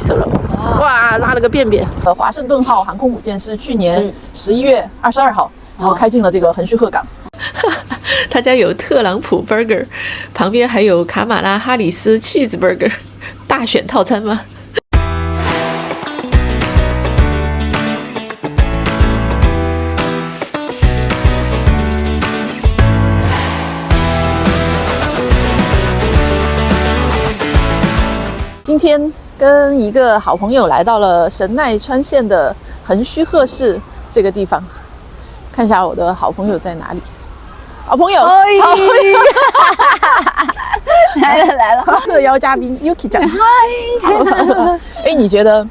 起头了。哇，拉了个便便。华盛顿号航空母舰是去年11月22号，然后开进了这个横须贺港。他家有特朗普 burger， 旁边还有卡马拉哈里斯 cheese burger， 大选套餐吗？今天跟一个好朋友来到了神奈川县的横须贺市这个地方，看一下我的好朋友在哪里。好朋友，好朋友来了，特邀嘉宾 Yuki 酱。嗨，哎，你觉得，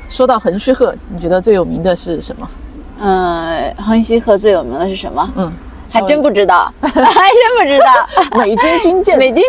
说到横须贺，你觉得最有名的是什么？横须贺最有名的是什么？还真不知道，还真不知道。美军军舰，美军军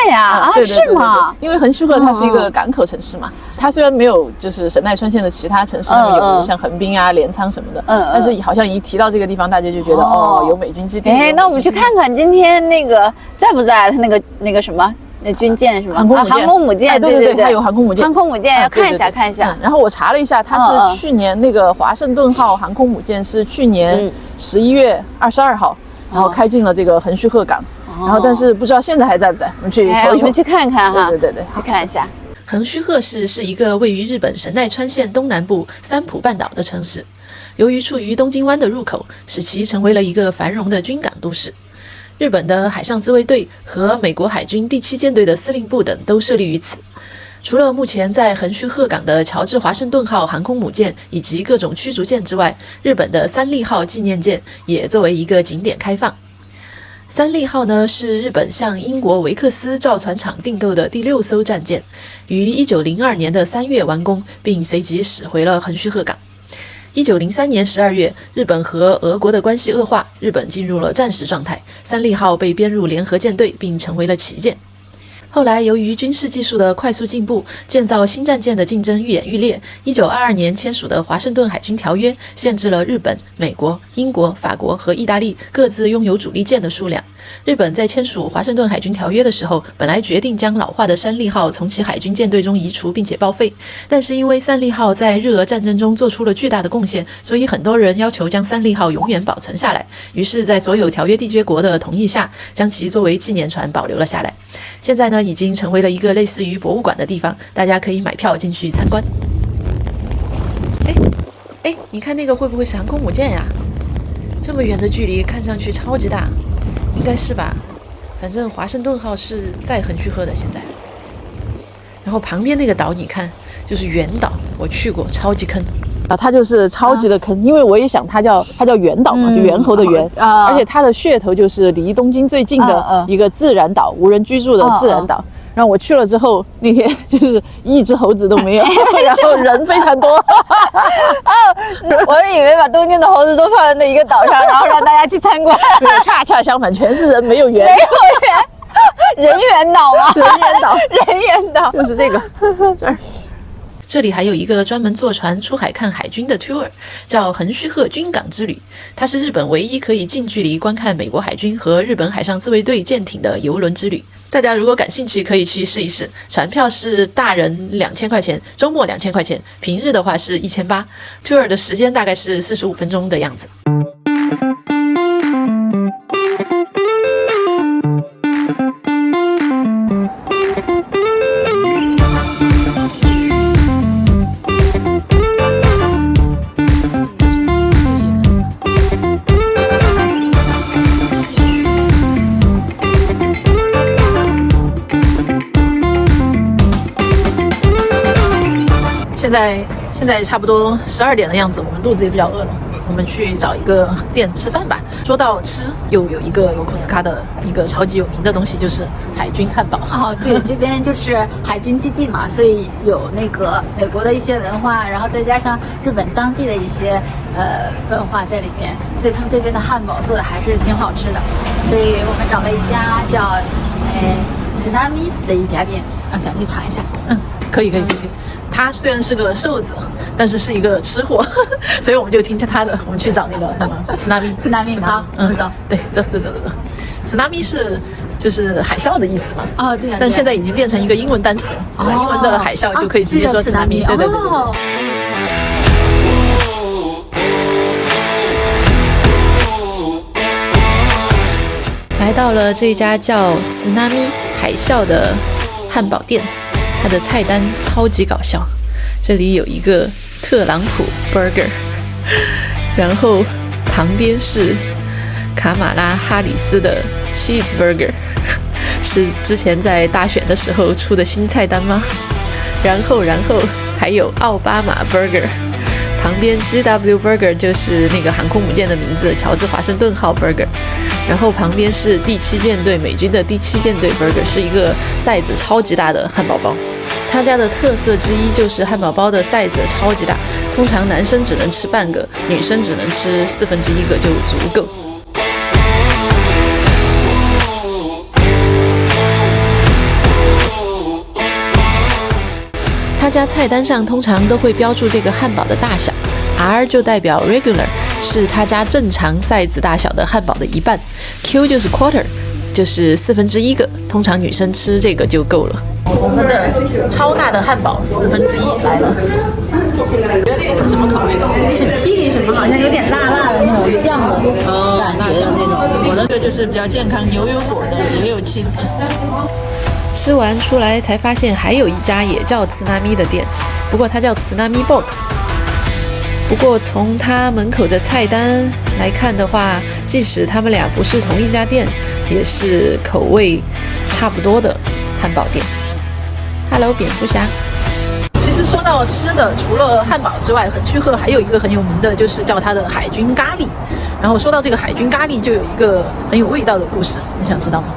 舰呀，对是吗？因为横须贺它是一个港口城市嘛，它虽然没有就是神奈川县的其他城市那么有像横滨啊、镰仓什么的，但是好像一提到这个地方，大家就觉得有美军基地。哎，那我们去看看今天那个在不在？它那个什么？那军舰是吧？航空母舰，对，它有航空母舰。航空母舰要看一下，看一下。然后我查了一下，它是去年那个华盛顿号航空母舰是去年11月22号，然后开进了这个横须贺港。然后但是不知道现在还在不在，我们去瞅一瞅，我们去看看哈。对，去看一下。横须贺市是一个位于日本神奈川县东南部三浦半岛的城市，由于处于东京湾的入口，使其成为了一个繁荣的军港都市。日本的海上自卫队和美国海军第7舰队的司令部等都设立于此。除了目前在横须贺港的乔治华盛顿号航空母舰以及各种驱逐舰之外，日本的三笠号纪念舰也作为一个景点开放。三笠号呢是日本向英国维克斯造船厂订购的第6艘战舰，于1902年的3月完工，并随即驶回了横须贺港。1903年12月，日本和俄国的关系恶化，日本进入了战时状态，三笠号被编入联合舰队，并成为了旗舰。后来由于军事技术的快速进步，建造新战舰的竞争愈演愈烈。1922年签署的华盛顿海军条约限制了日本、美国、英国、法国和意大利各自拥有主力舰的数量。日本在签署华盛顿海军条约的时候，本来决定将老化的三笠号从其海军舰队中移除并且报废，但是因为三笠号在日俄战争中做出了巨大的贡献，所以很多人要求将三笠号永远保存下来。于是在所有条约缔约国的同意下，将其作为纪念船保留了下来。现在呢，已经成为了一个类似于博物馆的地方，大家可以买票进去参观。哎，你看那个会不会是航空母舰呀？这么远的距离，看上去超级大，应该是吧？反正华盛顿号是在横须贺的现在。然后旁边那个岛，你看，就是圆岛，我去过，超级坑。它就是超级的坑，因为我也想它叫圆岛嘛，就猿猴的猿，而且它的噱头就是离东京最近的一个自然岛，无人居住的自然岛。然后我去了之后，那天就是一只猴子都没有，然后人非常多。我是以为把东京的猴子都放在那一个岛上，然后让大家去参观。恰恰相反，全是人，没有猿。没有猿，人猿岛吗？人猿岛，人猿岛就是这个这儿。这里还有一个专门坐船出海看海军的 tour， 叫横须贺军港之旅。它是日本唯一可以近距离观看美国海军和日本海上自卫队舰艇的邮轮之旅。大家如果感兴趣，可以去试一试。船票是大人2000块钱，周末2000块钱，平日的话是1800。tour 的时间大概是45分钟的样子。现在差不多12点的样子，我们肚子也比较饿了，我们去找一个店吃饭吧。说到吃，又有一个尤库斯卡的一个超级有名的东西，就是海军汉堡。对，这边就是海军基地嘛，所以有那个美国的一些文化，然后再加上日本当地的一些文化在里面，所以他们这边的汉堡做的还是挺好吃的。所以我们找了一家叫慈纳咪的一家店，想去尝一下。可以。他虽然是个瘦子，但是是一个吃货，所以我们就听着他的，我们去找那个慈纳咪。好，我们走。对，走。慈纳咪就是海啸的意思嘛。哦，对啊。但现在已经变成一个英文单词了，英文的海啸就可以直接说 tsunami。对对对对。来到了这家叫慈纳咪海啸的汉堡店，它的菜单超级搞笑。这里有一个特朗普 burger， 然后旁边是卡马拉哈里斯的 cheese burger， 是之前在大选的时候出的新菜单吗？然后还有奥巴马 burger。旁边 GW Burger 就是那个航空母舰的名字，乔治华盛顿号 Burger。然后旁边是第7舰队，美军的第7舰队 Burger， 是一个 size 超级大的汉堡包。他家的特色之一就是汉堡包的 size 超级大，通常男生只能吃半个，女生只能吃1/4个就足够。他家菜单上通常都会标注这个汉堡的大小 ，R 就代表 regular， 是他家正常 size 大小的汉堡的一半 ，Q 就是 quarter， 就是1/4个，通常女生吃这个就够了。我们的超大的汉堡1/4来了。那个是什么口味的？这个是chili什么？好像有点辣辣的那种酱的感觉的那种。我那个就是比较健康，牛油果的，也有cheese。吃完出来才发现还有一家也叫慈纳咪的店，不过它叫慈纳咪 box。不过从它门口的菜单来看的话，即使他们俩不是同一家店，也是口味差不多的汉堡店。Hello， 蝙蝠侠。其实说到吃的，除了汉堡之外，横须贺还有一个很有名的，就是叫它的海军咖喱。然后说到这个海军咖喱，就有一个很有味道的故事，你想知道吗？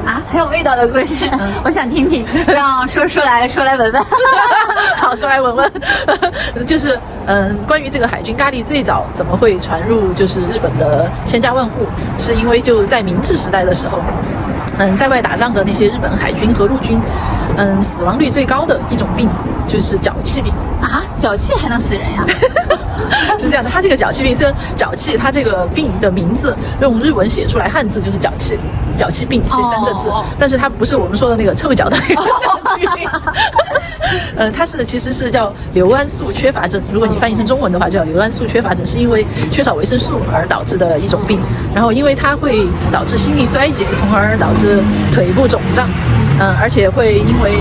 啊，很有味道的故事，我想听听，让说来闻闻。好，说来闻闻。就是关于这个海军咖喱最早怎么会传入就是日本的千家万户，是因为就在明治时代的时候，在外打仗的那些日本海军和陆军，死亡率最高的一种病就是脚气病啊，脚气还能死人呀？是这样的，它这个脚气病虽然脚气，它这个病的名字用日文写出来汉字就是脚气病这3个字，但是它不是我们说的那个臭脚的那个脚气病。它其实是叫硫胺素缺乏症，如果你翻译成中文的话就叫硫胺素缺乏症，是因为缺少维生素而导致的一种病。然后因为它会导致心力衰竭，从而导致腿部肿胀，而且会因为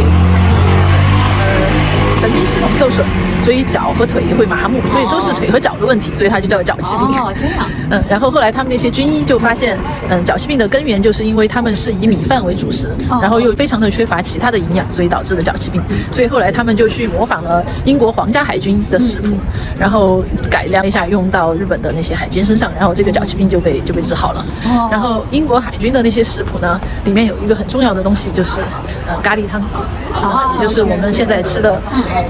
神经系统受损，所以脚和腿也会麻木，所以都是腿和脚的问题，所以它就叫脚气病。哦，这样。然后后来他们那些军医就发现，脚气病的根源就是因为他们是以米饭为主食，然后又非常的缺乏其他的营养，所以导致的脚气病。所以后来他们就去模仿了英国皇家海军的食谱，然后改良一下用到日本的那些海军身上，然后这个脚气病就被治好了。然后英国海军的那些食谱呢，里面有一个很重要的东西就是咖喱汤，也就是我们现在吃的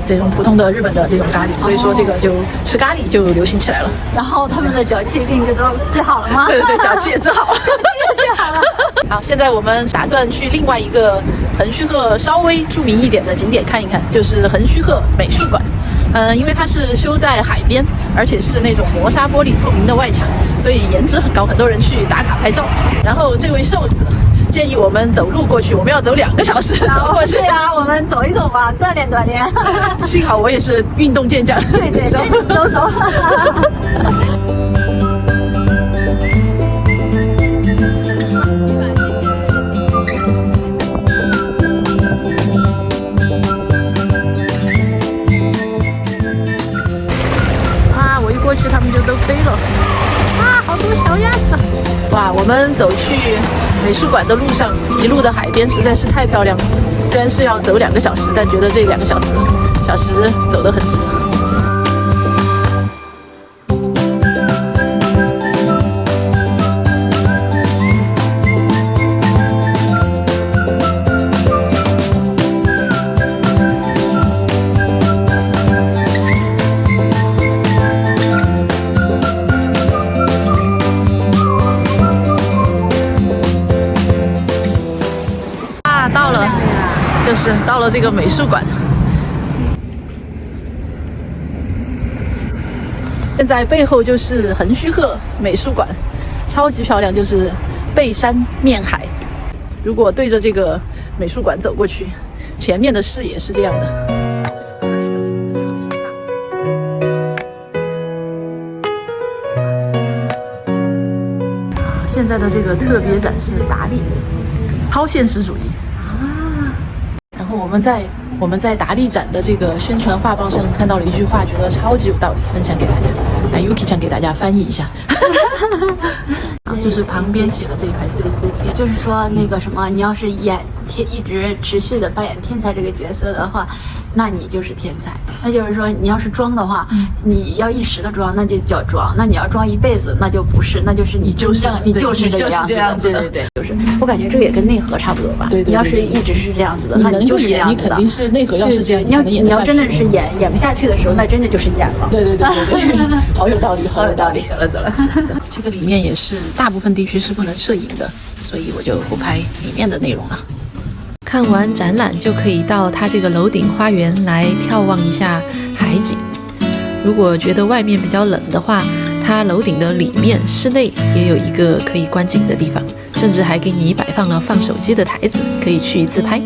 这种普通的日本的这种咖喱，所以说这个就吃咖喱就流行起来了。然后他们的脚气病就都治好了吗？对，脚气也治好了，脚气也治好了。好，现在我们打算去另外一个横须贺稍微著名一点的景点看一看，就是横须贺美术馆。因为它是修在海边，而且是那种磨砂玻璃透明的外墙，所以颜值很高，很多人去打卡拍照。然后这位瘦子建议我们走路过去，我们要走2个小时走过去。对啊，我们走一走吧，锻炼锻炼。幸好我也是运动健将。对，走。我一过去他们就都飞了。好多小鸭子。哇，我们走去美术馆的路上，一路的海边实在是太漂亮了。虽然是要走2个小时，但觉得这2个小时走得很值。到了这个美术馆，现在背后就是横须贺美术馆，超级漂亮，就是背山面海。如果对着这个美术馆走过去，前面的视野是这样的。现在的这个特别展示达利，超现实主义啊。然后我们在达利展的这个宣传画报上看到了一句话，觉得超级有道理，分享给大家。来 ，Yuki 想给大家翻译一下。就是旁边写的这一排字，就是说那个什么，你要是一直持续的扮演天才这个角色的话，那你就是天才。那就是说，你要是装的话，你要一时的装，那就叫装；那你要装一辈子，那就不是，那就是你就是这样子的。对，就是我感觉这个也跟内核差不多吧。对，你要是一直是这样子的，那你就是这样子的。你肯定是内核要是这样，你要真的是演不下去的时候，那真的就是演了。对，好有道理，好有道理。走了。这个里面也是大部分地区是不能摄影的，所以我就不拍里面的内容了。看完展览就可以到它这个楼顶花园来眺望一下海景。如果觉得外面比较冷的话，它楼顶的里面室内也有一个可以观景的地方，甚至还给你摆放了放手机的台子，可以去自拍。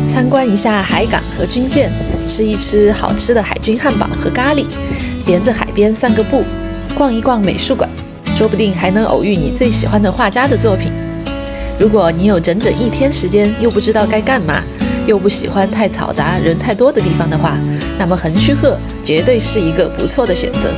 参观一下海港和军舰，吃一吃好吃的海军汉堡和咖喱，沿着海边散个步，逛一逛美术馆，说不定还能偶遇你最喜欢的画家的作品。如果你有整整1天时间，又不知道该干嘛，又不喜欢太嘈杂、人太多的地方的话，那么横须贺绝对是一个不错的选择。